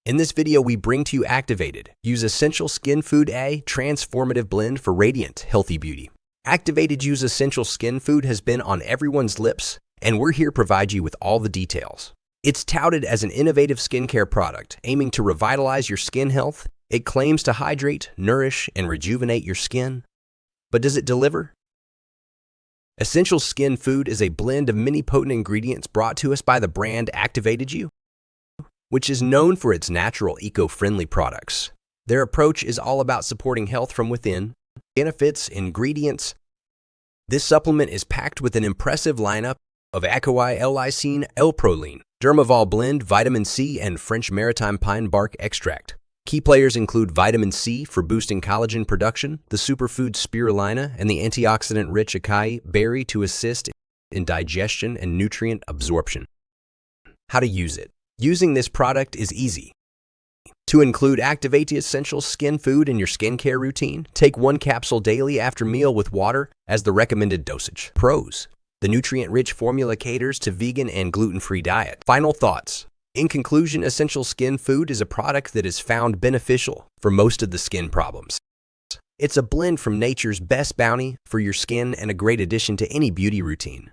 In this video, we bring to you Activated. Use essential skin food A, transformative blend for radiant, healthy beauty. ActivatedYou's essential skin food has been on everyone's lips, and we're here to provide you with all the details. It's touted as an innovative skincare product aiming to revitalize your skin health. It claims to hydrate, nourish, and rejuvenate your skin. But does it deliver? Essential skin food is a blend of many potent ingredients brought to us by the brand ActivatedYou, which is known for its natural, eco-friendly products. Their approach is all about supporting health from within. Benefits, ingredients. This supplement is packed with an impressive lineup of ActivatedYou lysine, L-proline, dermavol blend, vitamin C, and French maritime pine bark extract. Key players include vitamin C for boosting collagen production, the superfood spirulina, and the antioxidant-rich acai berry to assist in digestion and nutrient absorption. How to use it. Using this product is easy. To include Activated essential skin food in your skincare routine, take 1 capsule daily after meal with water as the recommended dosage. Pros. The nutrient-rich formula caters to vegan and gluten-free diet. Final thoughts. In conclusion, essential skin food is a product that is found beneficial for most of the skin problems. It's a blend from nature's best bounty for your skin and a great addition to any beauty routine.